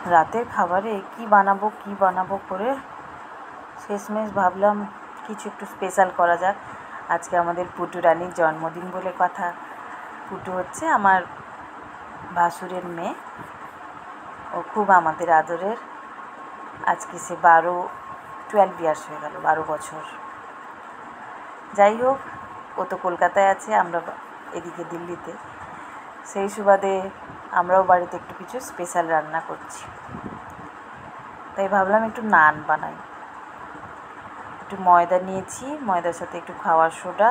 রাতের খাবারে কি বানাবো করে শেষমেশ ভাবলাম কিছু একটু স্পেশাল করা যাক। আজকে আমাদের পুটু রানীর জন্মদিন বলে কথা। পুটু হচ্ছে আমার ভাসুরের মেয়ে, ও খুব আমাদের আদরের। আজকে সে 12 ইয়ার্স হয়ে গেল, 12 বছর। যাই হোক, ও তো কলকাতায় আছে, আমরা এদিকে দিল্লিতে। সেই সুবাদে আমরাও বাড়িতে একটু কিছু স্পেশাল রান্না করছি। তাই ভাবলাম একটু নান বানাই। একটু ময়দা নিয়েছি, ময়দার সাথে একটু খাওয়ার সোডা,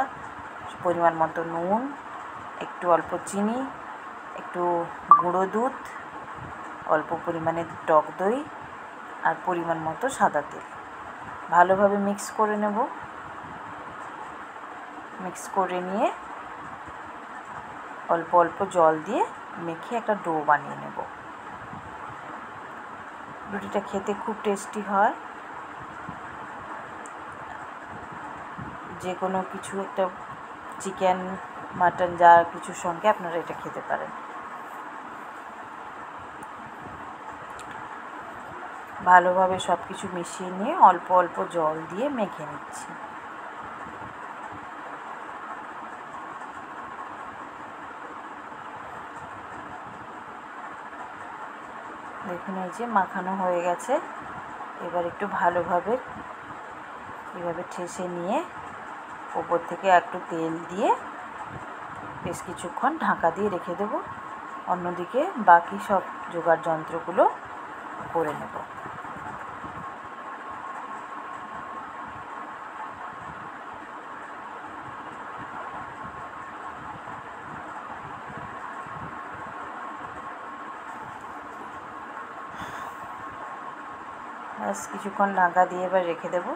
পরিমাণ মতো নুন, একটু অল্প চিনি, একটু গুঁড়ো দুধ, অল্প পরিমাণে টক দই আর পরিমাণ মতো সাদা তেল। ভালোভাবে মিক্স করে নেব। মিক্স করে নিয়ে অল্প অল্প জল দিয়ে মেখে একটা ডো বানিয়ে নেব। রুটিটা খেতে খুব টেস্টি হয়। যে কোনো কিছু একটা চিকেন, মাটন, যা কিছুর সঙ্গে আপনারা এটা খেতে পারেন। ভালোভাবে সব কিছু মিশিয়ে নিয়ে অল্প অল্প জল দিয়ে মেখে নিচ্ছি। দেখুন, এই যে মাখানো হয়ে গেছে। এবার একটু ভালোভাবে এভাবে ঠেসে নিয়ে ওপর থেকে একটু তেল দিয়ে বেশ কিছুক্ষণ ঢাকা দিয়ে রেখে দেব। অন্যদিকে বাকি সব জোগাড় যন্ত্রগুলো করে নেব। ব্যাস কিছুক্ষণ ঢাকা দিয়ে এবার রেখে দেব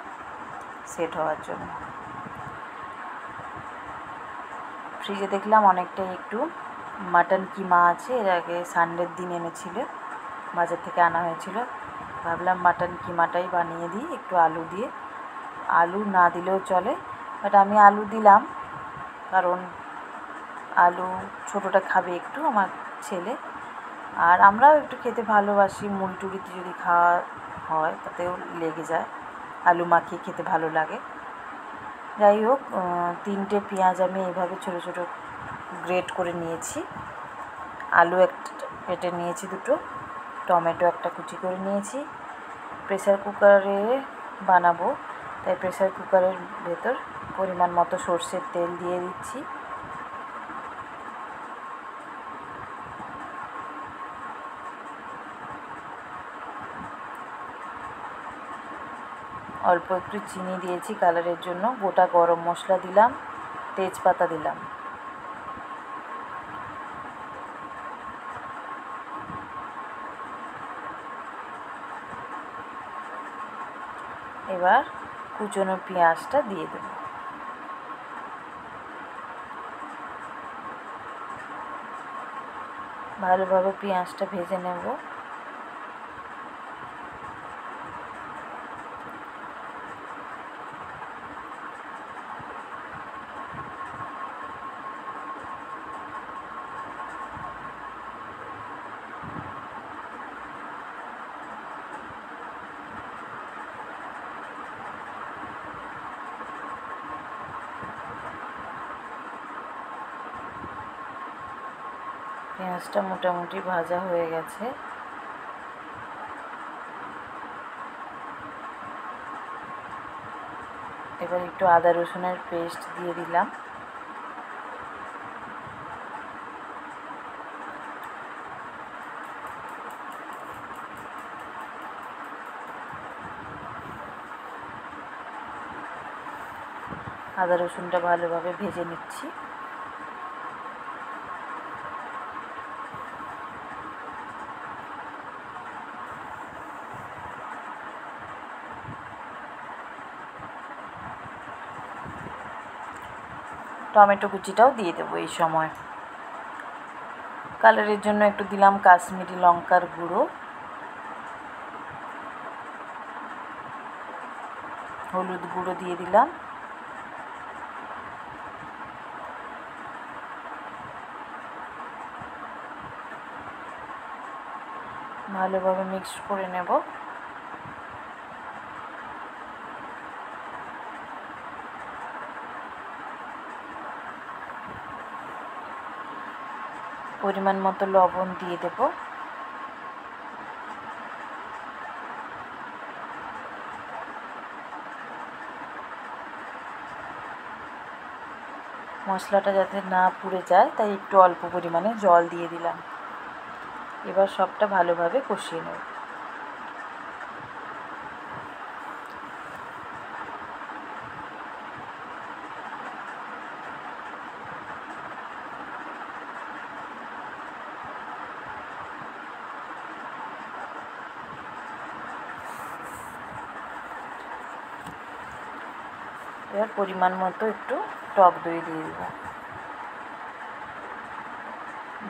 সেট হওয়ার জন্য। ফ্রিজে দেখলাম অনেকটাই একটু মাটন কিমা আছে, এর আগে সানডের দিন এনেছিল, বাজার থেকে আনা হয়েছিল। ভাবলাম মাটন কিমাটাই বানিয়ে দিই একটু আলু দিয়ে। আলু না দিলেও চলে, বাট আমি আলু দিলাম, কারণ আলু ছোটোটা খাবে একটু আমার ছেলে, আর আমরাও একটু খেতে ভালোবাসি। মুড়িটুড়িতে যদি খাওয়া হয় তাতেও লেগে যায়, আলু মাখিয়ে খেতে ভালো লাগে। যাই হোক, 3টে পেঁয়াজ আমি এইভাবে ছোটো ছোটো গ্রেট করে নিয়েছি। আলু একটা কেটে নিয়েছি, 2টো টমেটো একটা কুচি করে নিয়েছি। প্রেসার কুকারে বানাবো, তাই প্রেসার কুকারের ভেতর পরিমাণ মতো সর্ষের তেল দিয়ে দিচ্ছি। অল্প একটু চিনি দিয়েছি কালারের জন্য, গোটা গরম মশলা দিলাম, তেজপাতা দিলাম। এবার কুচনো পেঁয়াজটা দিয়ে দেব। ভালোভাবে পেঁয়াজটা ভেজে নেব। পেঁয়াজটা মোটামুটি ভাজা হয়ে গেছে। এবার একটু আদা রসুনের পেস্ট দিয়ে দিলাম। আদা রসুনটা ভালোভাবে ভেজে নিচ্ছি। টমেটো কুচিটাও দিয়ে দেবো এই সময়। কালারের জন্য একটু দিলাম কাশ্মীরি লঙ্কার গুঁড়ো, হলুদ গুঁড়ো দিয়ে দিলাম, ভালোভাবে মিক্স করে নেব। পরিমাণ মতো লবণ দিয়ে দেব। মশলাটা যাতে না পুড়ে যায় তাই একটু অল্প পরিমাণে জল দিয়ে দিলাম। এবার সবটা ভালোভাবে কষিয়ে নেব। এবার পরিমাণ মতো একটু টক দই দিয়ে দেব।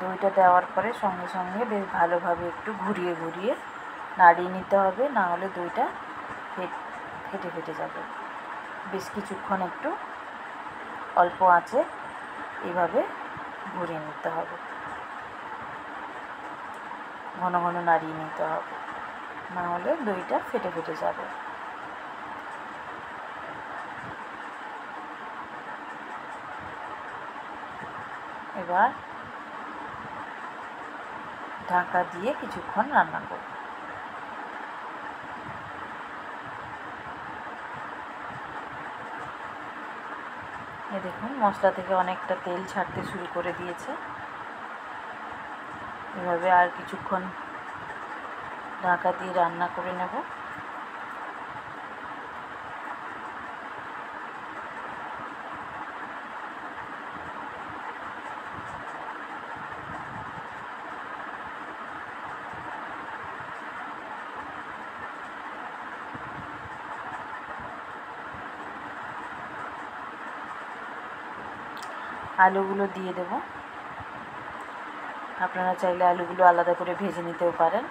দইটা দেওয়ার পরে সঙ্গে সঙ্গে বেশ ভালোভাবে একটু ঘুরিয়ে ঘুরিয়ে নাড়িয়ে নিতে হবে, না হলে দইটা ফেটে ফেটে যাবে। বেশ কিছুক্ষণ একটু অল্প আঁচে এইভাবে ঘুরিয়ে নিতে হবে, ঘন ঘন নাড়িয়ে নিতে হবে, না হলে দইটা ফেটে ফেটে যাবে। এবার ঢাকা দিয়ে কিছুক্ষণ রান্না করব। এ দেখুন মশলা থেকে অনেকটা তেল ছাড়তে শুরু করে দিয়েছে। এভাবে আর কিছুক্ষণ ঢাকা দিয়ে রান্না করে নেব। আলুগুলো দিয়ে দেব। আপনারা চাইলে আলুগুলো আলাদা করে ভেজে নিতেও পারেন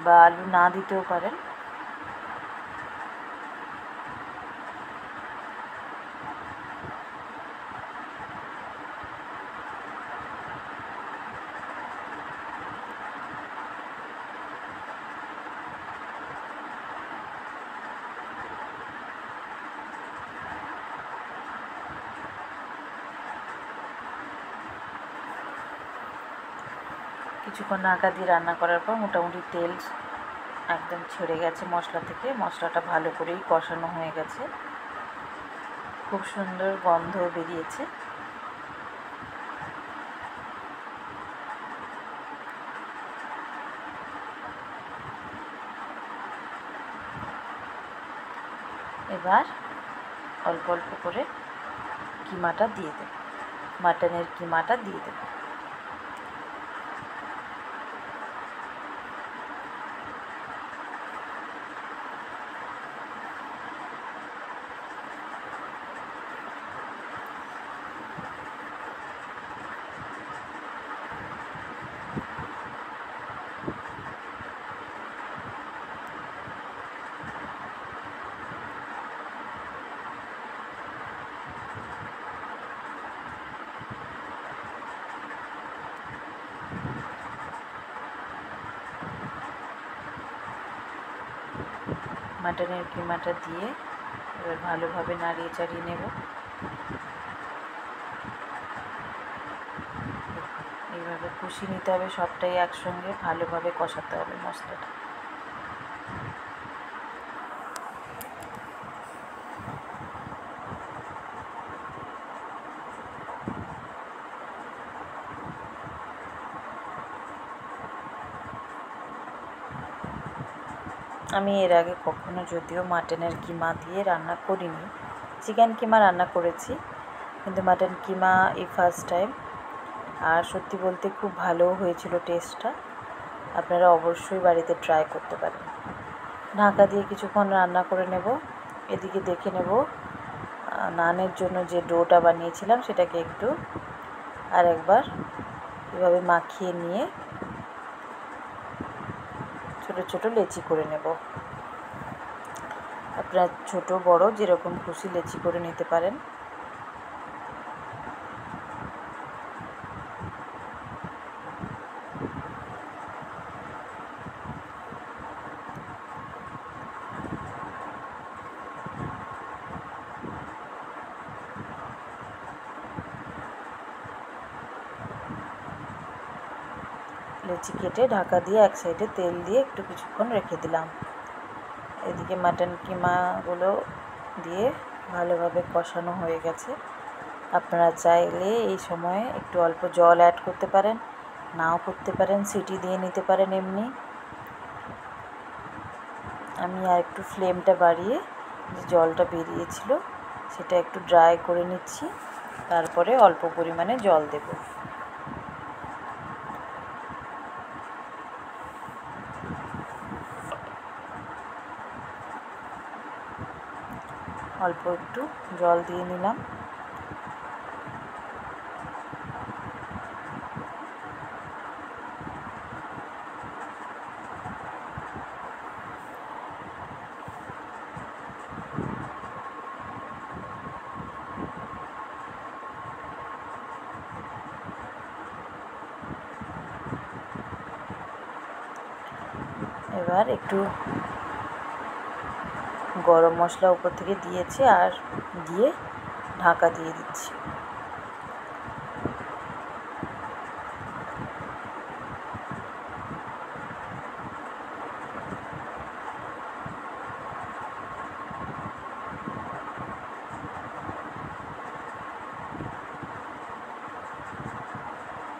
বা আলু না দিতেও পারেন। কিছুক্ষণ ঢাকা দিয়ে রান্না করার পর মোটামুটি তেল একদম ছেড়ে গেছে মশলা থেকে। মশলাটা ভালো করেই কষানো হয়ে গেছে, খুব সুন্দর গন্ধ বেরিয়েছে। এবার অল্প অল্প করে কিমাটা দিয়ে দেব, মাটনের কিমাটা দিয়ে দেব। মাটনের কিমাটা দিয়ে এবার ভালোভাবে নাড়িয়ে চাড়িয়ে নেব। এইভাবে কষিয়ে নিতে হবে, সবটাই একসঙ্গে ভালোভাবে কষাতে হবে মশলাটা। আমি এর আগে কখনো যদিও মাটনের কিমা দিয়ে রান্না করিনি, চিকেন কিমা রান্না করেছি, কিন্তু মাটন কিমা এই ফার্স্ট টাইম। আর সত্যি বলতে খুব ভালো হয়েছিল টেস্টটা। আপনারা অবশ্যই বাড়িতে ট্রাই করতে পারেন। ঢাকা দিয়ে কিছুক্ষণ রান্না করে নেব। এদিকে দেখে নেব নানের জন্য যে ডোটা বানিয়েছিলাম সেটাকে একটু আর একবার এভাবে মাখিয়ে নিয়ে ছোট ছোট লেচি করে নেব। আপনারা ছোট বড় যেরকম খুশি লেচি করে নিতে পারেন। দিয়েছি কেটে, ঢাকা দিয়ে এক সাইডে তেল দিয়ে একটু কিছুক্ষণ রেখে দিলাম। এদিকে মাটন কিমাগুলো দিয়ে ভালোভাবে কষানো হয়ে গেছে। আপনারা চাইলে এই সময়ে একটু অল্প জল অ্যাড করতে পারেন, নাও করতে পারেন, সিটি দিয়ে নিতে পারেন এমনি। আমি আর একটু ফ্লেমটা বাড়িয়ে যে জলটা বেরিয়েছিল সেটা একটু ড্রাই করে নিচ্ছি, তারপরে অল্প পরিমাণে জল দেব। অল্প একটু জল দিয়ে নিলাম। এবার একটু গরম মশলা উপর থেকে দিয়েছি আর দিয়ে ঢাকা দিয়ে দিচ্ছি।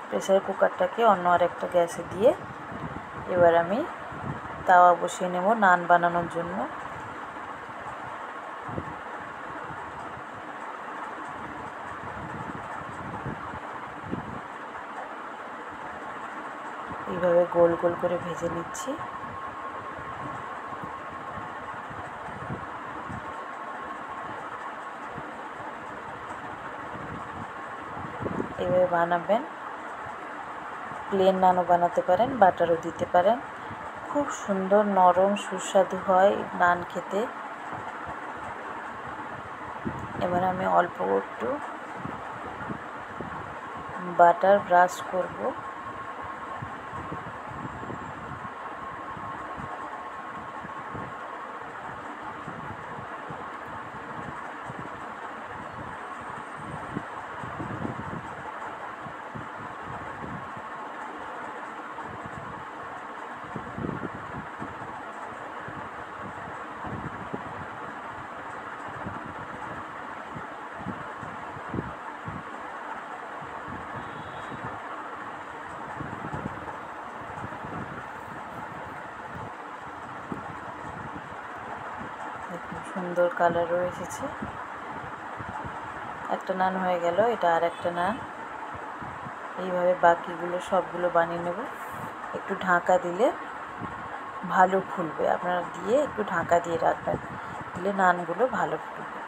প্রেসার কুকারটাকে অন্য আরেকটা গ্যাসে দিয়ে এবার আমি তাওয়া বসিয়ে নেব নান বানানোর জন্য। এইভাবে গোল গোল করে ভেজে নিচ্ছি। এভাবে বানাবেন। প্লেন নানও বানাতে পারেন, বাটারও দিতে পারেন। খুব সুন্দর নরম সুস্বাদু হয় নান খেতে। এবার আমি অল্প একটু বাটার ব্রাশ করব। সুন্দর কালারও এসেছে। একটা নান হয়ে গেল, এটা আর একটা নান। এইভাবে বাকিগুলো সবগুলো বানিয়ে নেব। একটু ঢাকা দিলে ভালো ফুলবে, আপনারা দিয়ে একটু ঢাকা দিয়ে রাখবেন, দিলে নানগুলো ভালো ফুলবে।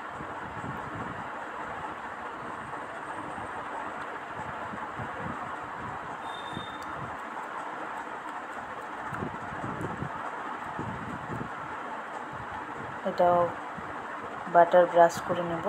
এটাও বাটার ব্রাশ করে নেব।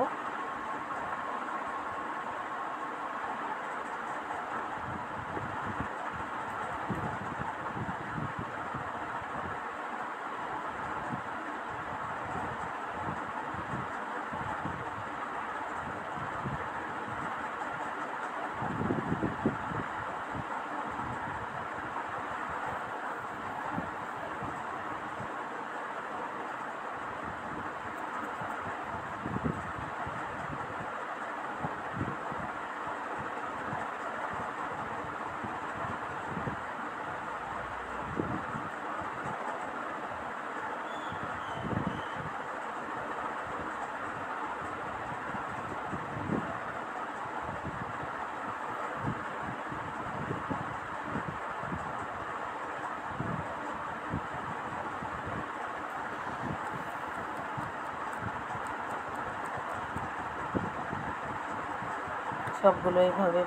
সবগুলো এইভাবে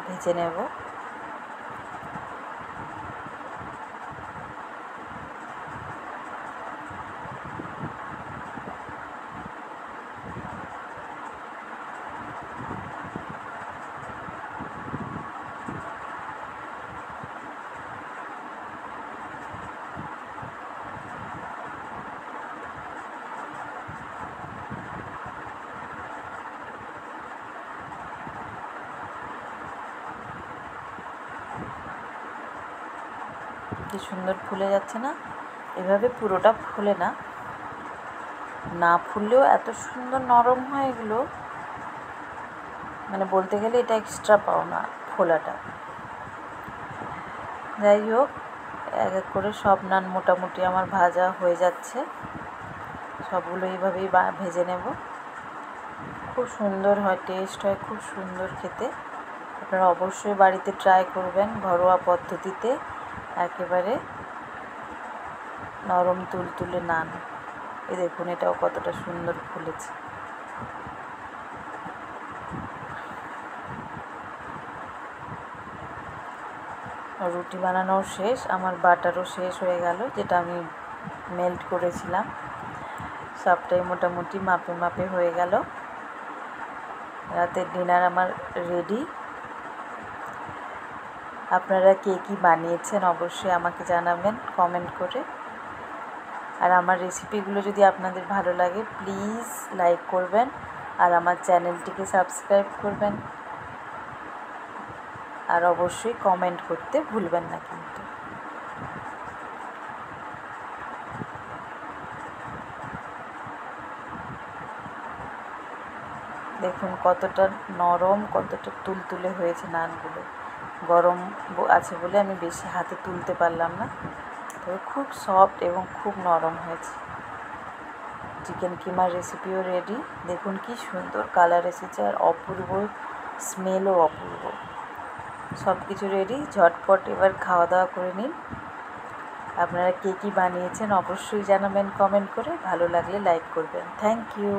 ভেজে নেব। কি সুন্দর ফুলে যাচ্ছে না? এভাবে পুরোটা ফুলে না, না ফুললেও এত সুন্দর নরম হয় এগুলো, মানে বলতে গেলে এটা এক্সট্রা পাওনা ফোলাটা। যাই হোক, এক এক করে সব নান মোটামুটি আমার ভাজা হয়ে যাচ্ছে। সবগুলো এইভাবেই ভেজে নেব। খুব সুন্দর হয়, টেস্ট হয় খুব সুন্দর খেতে। আপনারা অবশ্যই বাড়িতে ট্রাই করবেন ঘরোয়া পদ্ধতিতে। একেবারে নরম তুলতুলে নান। এই দেখুন এটাও কতটা সুন্দর ফুলেছে। রুটি বানানোও শেষ, আমার বাটারও শেষ হয়ে গেল, যেটা আমি মেল্ট করেছিলাম। সবটাই মোটামুটি মাপে মাপে হয়ে গেল। রাতের ডিনার আমার রেডি। আপনারা কে কী বানিয়েছেন অবশ্যই আমাকে জানাবেন কমেন্ট করে। আর আমার রেসিপিগুলো যদি আপনাদের ভালো লাগে প্লিজ লাইক করবেন, আর আমার চ্যানেলটিকে সাবস্ক্রাইব করবেন, আর অবশ্যই কমেন্ট করতে ভুলবেন না কিন্তু। দেখুন কতটা নরম, কতটা তুলতুলে হয়েছে নানগুলো। গরম আছে বলে আমি বেশি হাতে তুলতে পারলাম না, তবে খুব সফট এবং খুব নরম হয়েছে। চিকেন কিমার রেসিপিও রেডি। দেখুন কি সুন্দর কালার এসেছে, আর অপূর্ব স্মেলও অপূর্ব। সব কিছু রেডি, ঝটপট এবার খাওয়া দাওয়া করে নিন। আপনারা কে কী বানিয়েছেন অবশ্যই জানাবেন কমেন্ট করে। ভালো লাগলে লাইক করবেন। Thank you.